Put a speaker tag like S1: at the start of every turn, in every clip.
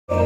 S1: Good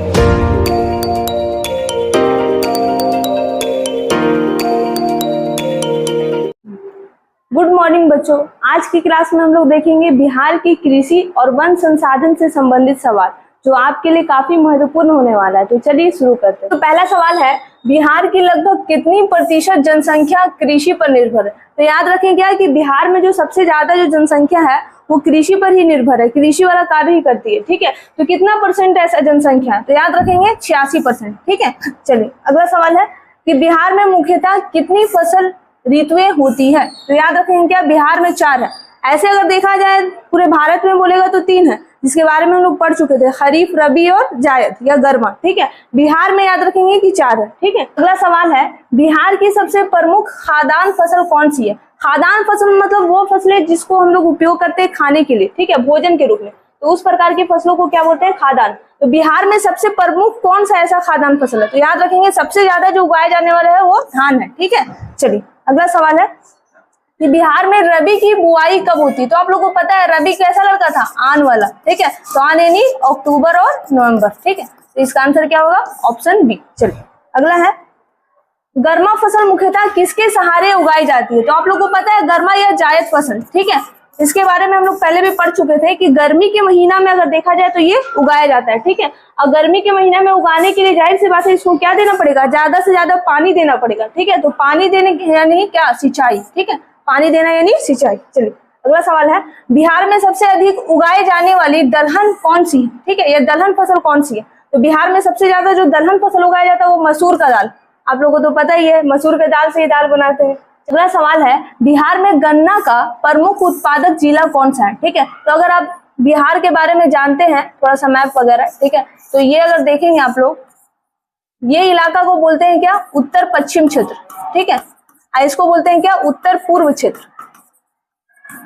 S1: morning बच्चों, आज की क्लास में हम लोग देखेंगे बिहार की कृषि और वन संसाधन से संबंधित सवाल जो आपके लिए काफी महत्वपूर्ण होने वाला है। तो चलिए शुरू करते हैं। तो पहला सवाल है, बिहार की लगभग कितनी प्रतिशत जनसंख्या कृषि पर निर्भर है? तो याद रखें क्या कि बिहार में जो सबसे ज्यादा जो जनसंख्या है वो कृषि पर ही निर्भर है, कृषि वाला कार्य ही करती है। ठीक है, तो कितना परसेंट ऐसा जनसंख्या है? तो याद रखेंगे 86%। ठीक है, चलिए अगला सवाल है कि बिहार में मुख्यतः कितनी फसल ऋतुएं होती है? तो याद रखेंगे क्या बिहार में 4 है। ऐसे अगर देखा जाए पूरे भारत में बोलेगा तो 3 है, जिसके बारे में हम लोग पढ़ चुके थे, खरीफ, रबी और जायद या गर्मा। ठीक है, बिहार में याद रखेंगे कि 4 है। ठीक है, अगला सवाल है, बिहार की सबसे प्रमुख खाद्यान्न फसल कौन सी है? खाद्यान्न फसल मतलब वो फसलें जिसको हम लोग उपयोग करते हैं खाने के लिए, ठीक है, भोजन के रूप में। तो उस प्रकार की फसलों को क्या बोलते हैं? खाद्यान्न। तो बिहार में सबसे प्रमुख कौन सा ऐसा खाद्यान्न फसल है? तो याद रखेंगे सबसे ज्यादा जो उगाया जाने वाला है वो धान है। ठीक है, चलिए अगला सवाल है कि बिहार में रबी की बुआई कब होती है? तो आप लोगों को पता है रबी कैसा लड़का था? आन वाला। ठीक है, तो आन यानी अक्टूबर और नवंबर। ठीक है, तो इसका आंसर क्या होगा? Option B. चलिए अगला है, गर्मा फसल मुख्यतः किसके सहारे उगाई जाती है? तो आप लोगों को पता है गर्मा या जायद फसल। ठीक है, इसके बारे में हम लोग पहले भी पढ़ चुके थे कि गर्मी के महीना में अगर देखा जाए तो ये उगाया जाता है। ठीक है, और गर्मी के महीना में उगाने के लिए जाहिर सी बात है इसको क्या देना पड़ेगा? ज्यादा से ज्यादा पानी देना पड़ेगा। ठीक है, तो पानी देने यानी क्या? सिंचाई। ठीक है, पानी देना यानी सिंचाई। चलिए अगला सवाल है, बिहार में सबसे अधिक उगाए जाने वाली दलहन कौन सी है? ठीक है, ये दलहन फसल कौन सी है? तो बिहार में सबसे ज्यादा जो दलहन फसल उगाया जाता है वो मसूर का दाल। आप लोगों को तो पता ही है, मसूर के दाल से ही दाल बनाते हैं। अगला सवाल है, बिहार में गन्ना का प्रमुख उत्पादक जिला कौन सा है? ठीक है, तो अगर आप बिहार के बारे में जानते हैं थोड़ा सा मैप वगैरह, ठीक है, तो ये अगर देखेंगे आप लोग, ये इलाका को बोलते हैं क्या? उत्तर पश्चिम क्षेत्र। ठीक है, इसको बोलते हैं क्या? उत्तर पूर्व क्षेत्र।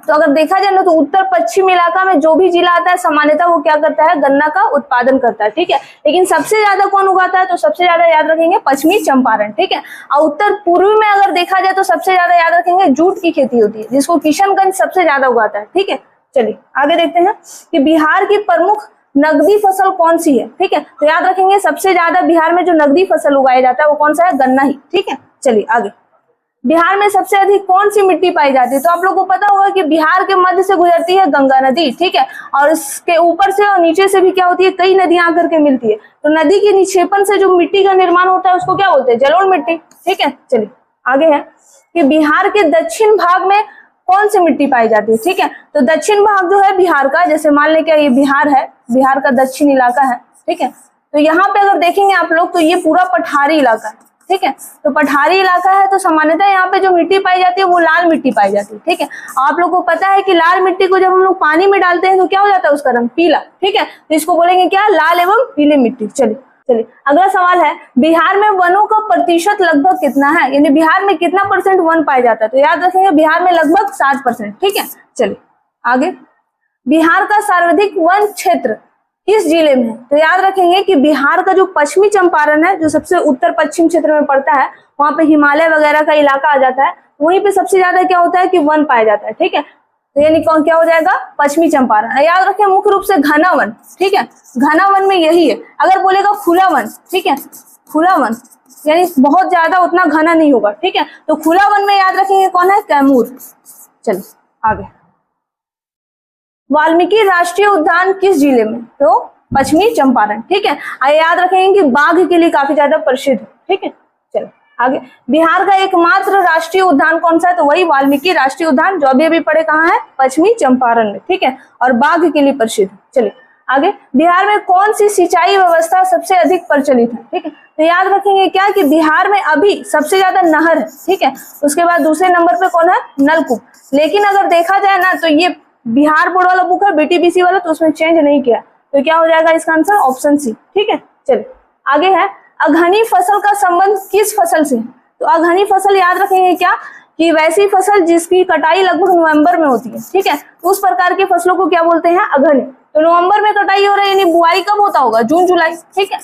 S1: तो अगर देखा जाए ना तो उत्तर पश्चिम इलाका में जो भी जिला आता है सामान्यतः वो क्या करता है? गन्ना का उत्पादन करता है। ठीक है, लेकिन सबसे ज्यादा कौन उगाता है? तो सबसे ज्यादा याद रखेंगे पश्चिमी चंपारण। ठीक है, और उत्तर पूर्व में अगर देखा जाए तो सबसे ज्यादा याद रखेंगे जूट की खेती होती है, जिसको किशनगंज सबसे ज्यादा उगाता है। ठीक है, चलिए आगे देखते हैं कि बिहार की प्रमुख नकदी फसल कौन सी है? ठीक है, तो याद रखेंगे सबसे ज्यादा बिहार में जो नकदी फसल उगाया जाता है वो कौन सा है? गन्ना ही। ठीक है, चलिए आगे, बिहार में सबसे अधिक कौन सी मिट्टी पाई जाती है? तो आप लोगों को पता होगा कि बिहार के मध्य से गुजरती है गंगा नदी। ठीक है, और इसके ऊपर से और नीचे से भी क्या होती है? कई नदियां आकर के मिलती है। तो नदी के निक्षेपण से जो मिट्टी का निर्माण होता है उसको क्या बोलते हैं? जलोढ़ मिट्टी। ठीक है, चलिए आगे है कि बिहार के दक्षिण भाग में कौन सी मिट्टी पाई जाती है? ठीक है, तो दक्षिण भाग जो है बिहार का, जैसे मान लें क्या ये बिहार है, बिहार का दक्षिण इलाका है। ठीक है, तो यहाँ पे अगर देखेंगे आप लोग तो ये पूरा पठारी इलाका है। ठीक है, तो पठारी इलाका है तो सामान्यतः यहाँ पे जो मिट्टी पाई जाती है वो लाल मिट्टी पाई जाती है। ठीक है, आप लोगों को पता है कि लाल मिट्टी को जब हम लोग पानी में डालते हैं तो क्या हो जाता है? उसका रंग पीला। ठीक है, तो इसको बोलेंगे क्या? लाल एवं पीली मिट्टी। चलिए अगला सवाल है, बिहार में वनों का प्रतिशत लगभग कितना है? यानी बिहार में कितना परसेंट वन पाया जाता है? तो याद रखेंगे बिहार में लगभग 60%। ठीक है, चलिए आगे, बिहार का सर्वाधिक वन क्षेत्र किस जिले में है? तो याद रखेंगे कि बिहार का जो पश्चिमी चंपारण है, जो सबसे उत्तर पश्चिम क्षेत्र में पड़ता है, वहां पे हिमालय वगैरह का इलाका आ जाता है, वहीं पे सबसे ज्यादा क्या होता है कि वन पाया जाता है। ठीक है, तो यानी कौन क्या हो जाएगा? पश्चिमी चंपारण। याद रखें मुख्य रूप से घना वन। ठीक है, घना वन में यही है। अगर बोलेगा खुला वन, ठीक है, खुला वन यानी बहुत ज्यादा उतना घना नहीं होगा। ठीक है, तो खुला वन में याद रखेंगे कौन है? कैमूर। चलिए आगे, वाल्मीकि राष्ट्रीय उद्यान किस जिले में? तो पश्चिमी चंपारण। ठीक है, याद रखेंगे कि बाघ के लिए काफी ज्यादा प्रसिद्ध है। ठीक है, चलो आगे, बिहार का एकमात्र राष्ट्रीय उद्यान कौन सा है? तो वही वाल्मीकि राष्ट्रीय उद्यान, जो अभी पड़े कहाँ है? पश्चिमी चंपारण में। ठीक है, और बाघ के लिए प्रसिद्ध है। चलिए आगे, बिहार में कौन सी सिंचाई व्यवस्था सबसे अधिक प्रचलित है? ठीक है, तो याद रखेंगे क्या कि बिहार में अभी सबसे ज्यादा नहर है। ठीक है, उसके बाद दूसरे नंबर पे कौन है? नलकूप। लेकिन अगर देखा जाए ना तो ये बिहार बोर्ड वाला बुक है, बीटीबीसी वाला, तो उसमें चेंज नहीं किया, तो क्या हो जाएगा इसका आंसर? Option C. ठीक है, चलिए आगे है, अघनी फसल का संबंध किस फसल से है? तो अघनी फसल याद रखेंगे क्या कि वैसी फसल जिसकी कटाई लगभग नवंबर में होती है। ठीक है, तो उस प्रकार की फसलों को क्या बोलते हैं? अघनी। तो नवंबर में कटाई हो रही है, यानी बुआई कब होता होगा? जून जुलाई। ठीक है,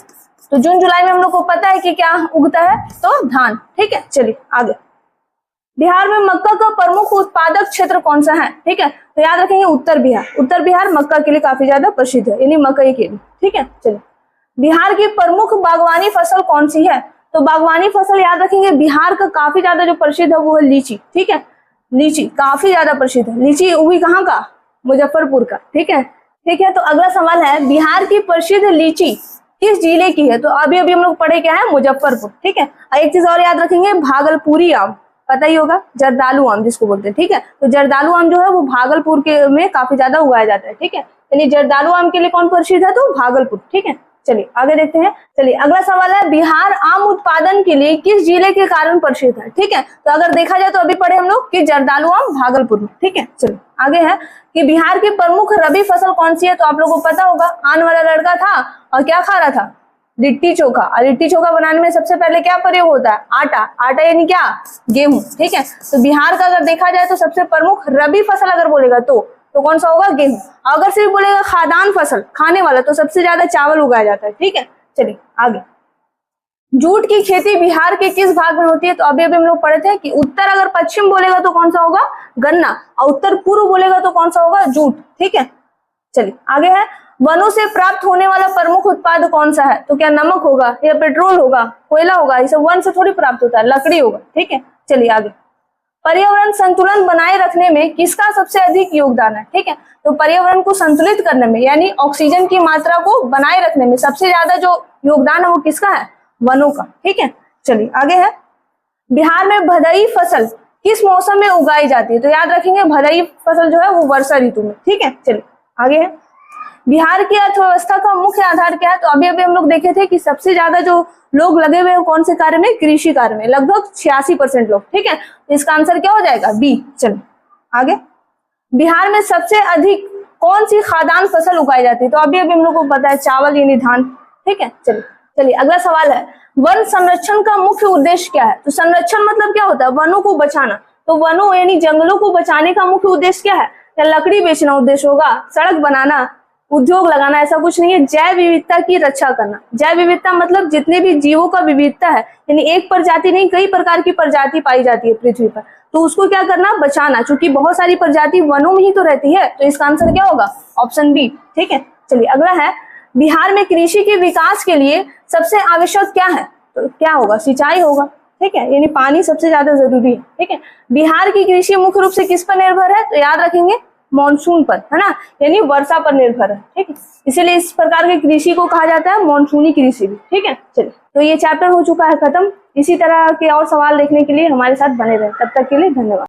S1: तो जून जुलाई में हम लोग को पता है कि क्या उगता है? तो धान। ठीक है, चलिए आगे, बिहार में मक्का का प्रमुख उत्पादक क्षेत्र कौन सा है? ठीक है, तो याद रखेंगे उत्तर बिहार। उत्तर बिहार मक्का के लिए काफी ज्यादा प्रसिद्ध है, यानी मकई के लिए। ठीक है, चलिए बिहार की प्रमुख बागवानी फसल कौन सी है? तो बागवानी फसल याद रखेंगे, बिहार का काफी ज्यादा जो प्रसिद्ध है वो है लीची। ठीक है, लीची काफी ज्यादा प्रसिद्ध है। लीची हुई कहाँ का? मुजफ्फरपुर का। ठीक है, ठीक है। तो अगला सवाल है, बिहार की प्रसिद्ध लीची किस जिले की है? तो अभी अभी हम लोग पढ़े क्या है? मुजफ्फरपुर। ठीक है, एक चीज और याद रखेंगे, भागलपुरी आम, पता ही होगा, जर्दालू आम जिसको बोलते हैं। ठीक है, तो जर्दालू आम जो है वो भागलपुर के में काफी ज्यादा उगाया जाता है। ठीक है, यानी जर्दालू आम के लिए कौन प्रसिद्ध है? तो भागलपुर। ठीक है, चलिए आगे देखते हैं। चलिए अगला सवाल है, बिहार आम उत्पादन के लिए किस जिले के कारण प्रसिद्ध है? ठीक है, तो अगर देखा जाए तो अभी पढ़े हम लोग कि जर्दालू आम भागलपुर में। ठीक है, चलिए आगे है कि बिहार की प्रमुख रबी फसल कौन सी है? तो आप लोगों को पता होगा, आने वाला लड़का था और क्या खा रहा था? लिट्टी चोखा। और लिट्टी चोखा बनाने में सबसे पहले क्या प्रयोग होता है? आटा। आटा यानी क्या? गेहूं। ठीक है, तो बिहार का अगर देखा जाए तो सबसे प्रमुख रबी फसल अगर बोलेगा तो कौन सा होगा? गेहूं। अगर सिर्फ बोलेगा खाद्यान्न फसल, खाने वाला, तो सबसे ज्यादा चावल उगाया जाता है। ठीक है, चलिए आगे। जूट की खेती बिहार के किस भाग में होती है? तो अभी अभी हम लोग पढ़े थे कि उत्तर अगर पश्चिम बोलेगा तो कौन सा होगा? गन्ना। और उत्तर पूर्व बोलेगा तो कौन सा होगा? जूट। ठीक है, चलिए आगे है, वनों से प्राप्त होने वाला प्रमुख उत्पाद कौन सा है? तो क्या नमक होगा या पेट्रोल होगा, कोयला होगा? ये सब वन से थोड़ी प्राप्त होता है, लकड़ी होगा। ठीक है, चलिए आगे। पर्यावरण संतुलन बनाए रखने में किसका सबसे अधिक योगदान है? ठीक है, तो पर्यावरण को संतुलित करने में यानी ऑक्सीजन की मात्रा को बनाए रखने में सबसे ज्यादा जो योगदान है वो किसका है? वनों का। ठीक है, चलिए आगे है, बिहार में भदई फसल किस मौसम में उगाई जाती है? तो याद रखेंगे भदई फसल जो है वो वर्षा ऋतु में। ठीक है, चलिए आगे है, बिहार की अर्थव्यवस्था का मुख्य आधार क्या है? तो अभी अभी हम लोग देखे थे कि सबसे ज्यादा जो लोग लगे हुए हैं कौन से कार्य में? कृषि कार्य में, लगभग 86% लोग। ठीक है, तो इसका आंसर क्या हो जाएगा? बी। चलिए आगे, बिहार में सबसे अधिक कौन सी खाद्यान्न फसल उगाई जाती है? तो अभी अभी हम लोग को पता है चावल यानी धान। ठीक है, चलिए अगला सवाल है, वन संरक्षण का मुख्य उद्देश्य क्या है? तो संरक्षण मतलब क्या होता है? वनों को बचाना। तो वनों यानी जंगलों को बचाने का मुख्य उद्देश्य क्या है? क्या लकड़ी बेचना उद्देश्य होगा? सड़क बनाना, उद्योग लगाना? ऐसा कुछ नहीं है, जैव विविधता की रक्षा करना। जैव विविधता मतलब जितने भी जीवों का विविधता है, यानी एक प्रजाति नहीं कई प्रकार की प्रजाति पाई जाती है पृथ्वी पर, तो उसको क्या करना? बचाना। चूंकि बहुत सारी प्रजाति वनों में ही तो रहती है, तो इसका आंसर क्या होगा? Option B. ठीक है, चलिए अगला है, बिहार में कृषि के विकास के लिए सबसे आवश्यक क्या है? तो क्या होगा? सिंचाई होगा। ठीक है, यानी पानी सबसे ज्यादा जरूरी है। ठीक है, बिहार की कृषि मुख्य रूप से किस पर निर्भर है? तो याद रखेंगे मॉनसून पर, है ना, यानी वर्षा पर निर्भर है। ठीक है, इसीलिए इस प्रकार की कृषि को कहा जाता है मॉनसूनी कृषि भी। ठीक है, चलिए तो ये चैप्टर हो चुका है खत्म। इसी तरह के और सवाल देखने के लिए हमारे साथ बने रहे। तब तक के लिए धन्यवाद।